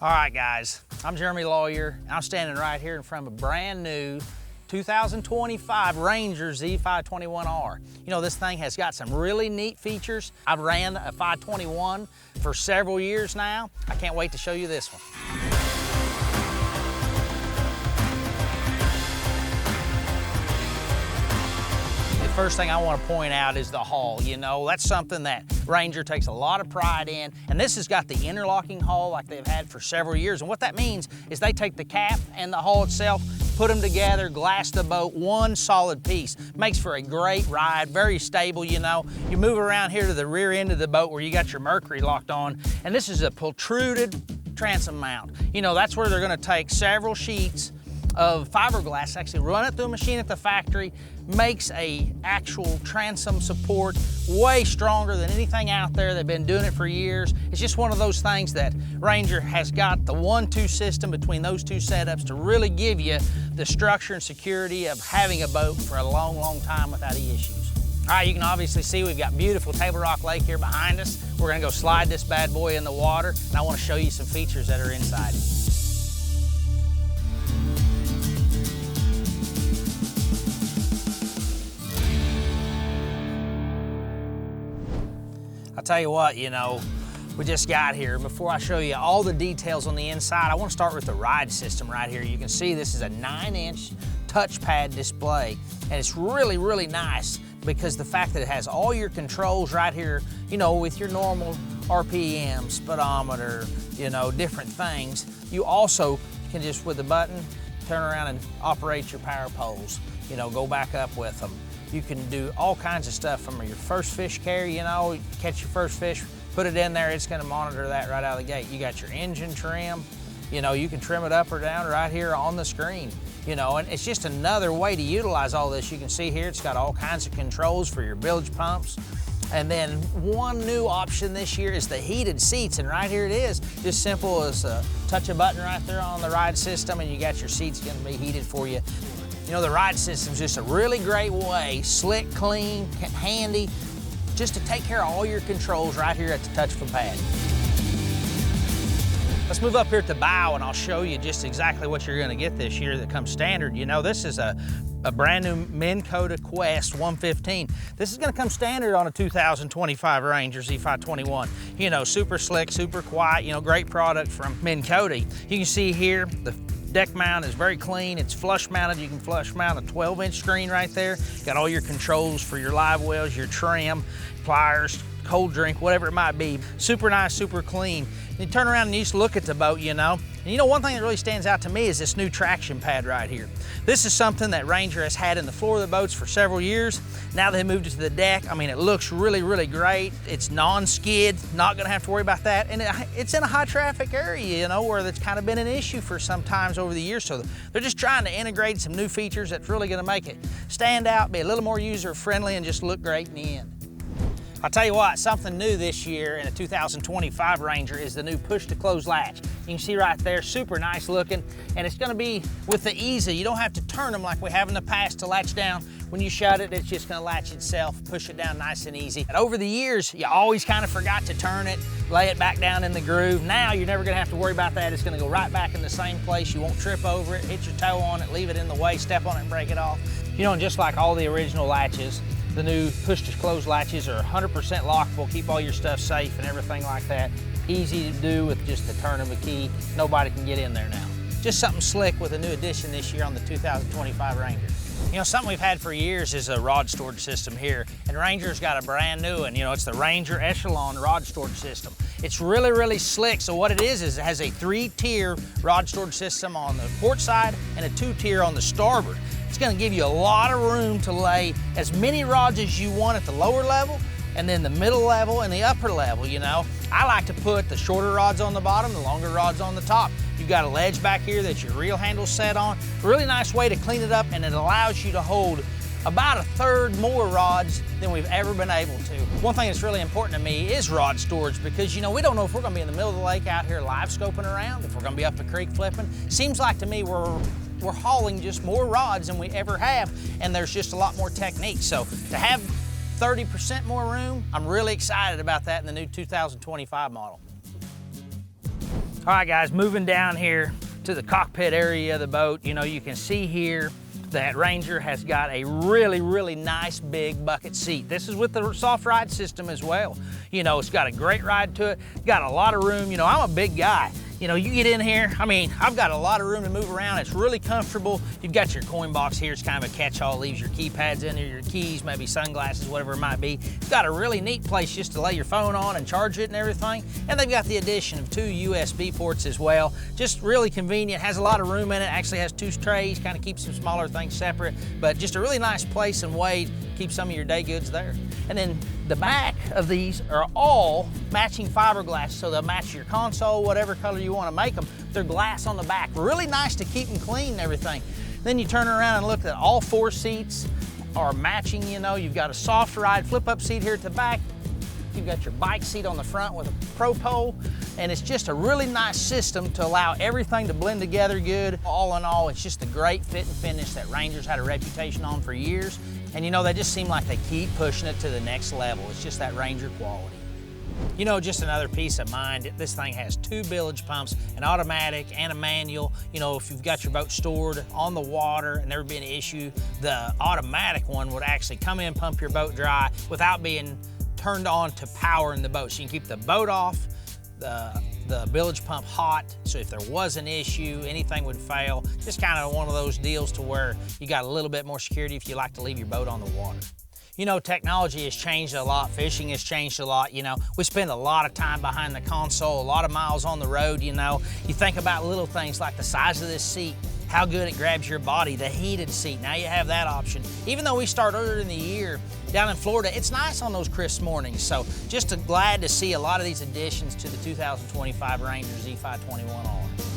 All right, guys, I'm Jeremy Lawyer. I'm standing right here in front of a brand new 2025 Ranger Z521R. You know, this thing has got some really neat features. I've ran a 521 for several years now. I can't wait to show you this one. First thing I want to point out is the hull. You know, that's something that Ranger takes a lot of pride in. And this has got the interlocking hull like they've had for several years. And what that means is they take the cap and the hull itself, put them together, glass the boat, one solid piece. Makes for a great ride, very stable, you know. You move around here to the rear end of the boat where you got your Mercury locked on, and this is a protruded transom mount. You know, that's where they're gonna take several sheets of fiberglass, actually run it through a machine at the factory, makes a actual transom support way stronger than anything out there. They've been doing it for years. It's just one of those things that Ranger has got the 1-2 system between those two setups to really give you the structure and security of having a boat for a long, long time without any issues. All right, you can obviously see we've got beautiful Table Rock Lake here behind us. We're gonna go slide this bad boy in the water, and I wanna show you some features that are inside it. I'll tell you what, you know, we just got here. Before I show you all the details on the inside, I want to start with the ride system right here. You can see this is a 9-inch touchpad display, and it's really, really nice because the fact that it has all your controls right here, you know, with your normal RPM, speedometer, you know, different things. You also can just, with the button, turn around and operate your power poles, you know, go back up with them. You can do all kinds of stuff from your first fish carry, you know, catch your first fish, put it in there, it's gonna monitor that right out of the gate. You got your engine trim, you know, you can trim it up or down right here on the screen, you know, and it's just another way to utilize all this. You can see here, it's got all kinds of controls for your bilge pumps. And then one new option this year is the heated seats, and right here it is. Just simple as touch a button right there on the ride system and you got your seats gonna be heated for you. You know, the ride system's just a really great way, slick, clean, handy, just to take care of all your controls right here at the touch of a pad. Let's move up here at the bow and I'll show you just exactly what you're gonna get this year that comes standard. You know, this is a brand new Minn Kota Quest 115. This is gonna come standard on a 2025 Ranger Z521. You know, super slick, super quiet, you know, great product from Minn Kota. You can see here, the deck mount is very clean. It's flush mounted. You can flush mount a 12-inch screen right there. Got all your controls for your live wells, your trim, pliers, cold drink, whatever it might be. Super nice, super clean. And you turn around and you just look at the boat, you know. And you know, one thing that really stands out to me is this new traction pad right here. This is something that Ranger has had in the floor of the boats for several years. Now they moved it to the deck. I mean, it looks really, really great. It's non-skid, not gonna have to worry about that. And it's in a high traffic area, you know, where that's kind of been an issue for some times over the years. So they're just trying to integrate some new features that's really gonna make it stand out, be a little more user-friendly, and just look great in the end. I'll tell you what, something new this year in a 2025 Ranger is the new push-to-close latch. You can see right there, super nice looking, and it's gonna be with the easy. You don't have to turn them like we have in the past to latch down. When you shut it, it's just gonna latch itself, push it down nice and easy. And over the years, you always kind of forgot to turn it, lay it back down in the groove. Now you're never gonna have to worry about that. It's gonna go right back in the same place. You won't trip over it, hit your toe on it, leave it in the way, step on it and break it off. You know, and just like all the original latches, the new push-to-close latches are 100% lockable, keep all your stuff safe and everything like that. Easy to do with just the turn of a key. Nobody can get in there now. Just something slick with a new addition this year on the 2025 Ranger. You know, something we've had for years is a rod storage system here, and Ranger's got a brand new one. You know, it's the Ranger Echelon rod storage system. It's really, really slick. So what it is it has a 3-tier rod storage system on the port side and a 2-tier on the starboard. It's gonna give you a lot of room to lay as many rods as you want at the lower level, and then the middle level and the upper level, you know. I like to put the shorter rods on the bottom, the longer rods on the top. You've got a ledge back here that your reel handle's set on. Really nice way to clean it up, and it allows you to hold about 1/3 more rods than we've ever been able to. One thing that's really important to me is rod storage, because you know, we don't know if we're gonna be in the middle of the lake out here live scoping around, if we're gonna be up the creek flipping. Seems like to me we're hauling just more rods than we ever have, and there's just a lot more technique. So to have 30% more room, I'm really excited about that in the new 2025 model. All right, guys, moving down here to the cockpit area of the boat, you know, you can see here that Ranger has got a really, really nice big bucket seat. This is with the soft ride system as well. You know, it's got a great ride to it, got a lot of room. You know, I'm a big guy. You know, you get in here, I mean, I've got a lot of room to move around. It's really comfortable. You've got your coin box here. It's kind of a catch-all. Leaves your keypads in there, your keys, maybe sunglasses, whatever it might be. It's got a really neat place just to lay your phone on and charge it and everything. And they've got the addition of 2 USB ports as well. Just really convenient, has a lot of room in it. Actually has 2 trays, kind of keeps some smaller things separate, but just a really nice place and way to keep some of your day goods there. And then the back of these are all matching fiberglass, so they'll match your console, whatever color you want to make them. They're glass on the back. Really nice to keep them clean and everything. Then you turn around and look at all 4 seats are matching, you know. You've got a soft ride flip-up seat here at the back. You've got your bike seat on the front with a pro pole, and it's just a really nice system to allow everything to blend together good. All in all, it's just a great fit and finish that Ranger's had a reputation on for years. And you know, they just seem like they keep pushing it to the next level. It's just that Ranger quality. You know, just another peace of mind, this thing has 2 Billage pumps, an automatic and a manual. You know, if you've got your boat stored on the water and there be an issue, the automatic one would actually come in, pump your boat dry without being turned on to power in the boat. So you can keep the boat off, the Billage pump hot, so if there was an issue, anything would fail. Just kind of one of those deals to where you got a little bit more security if you like to leave your boat on the water. You know, technology has changed a lot, fishing has changed a lot, you know. We spend a lot of time behind the console, a lot of miles on the road, you know. You think about little things like the size of this seat, how good it grabs your body, the heated seat, now you have that option. Even though we start earlier in the year down in Florida, it's nice on those crisp mornings. So just glad to see a lot of these additions to the 2025 Ranger Z521R.